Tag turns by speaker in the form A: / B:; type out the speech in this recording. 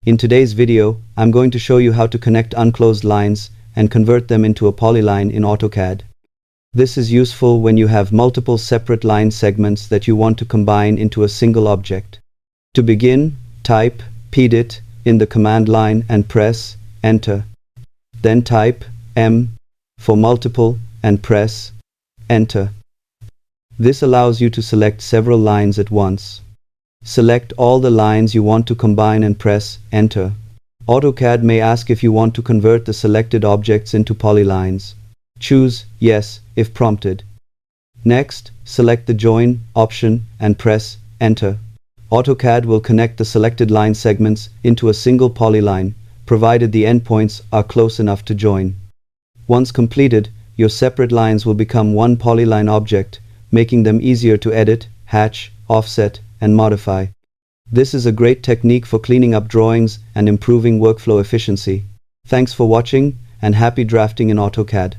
A: In today's video, I'm going to show you how to connect unclosed lines and convert them into a polyline in AutoCAD. This is useful when you have multiple separate line segments that you want to combine into a single object. To begin, type PEDIT in the command line and press Enter. Then type M for multiple and press Enter. This allows you to select several lines at once. Select all the lines you want to combine and press Enter. AutoCAD may ask if you want to convert the selected objects into polylines. Choose Yes if prompted. Next, select the Join option and press Enter. AutoCAD will connect the selected line segments into a single polyline, provided the endpoints are close enough to join. Once completed, your separate lines will become one polyline object, making them easier to edit, hatch, offset, and modify. This is a great technique for cleaning up drawings and improving workflow efficiency. Thanks for watching, and happy drafting in AutoCAD.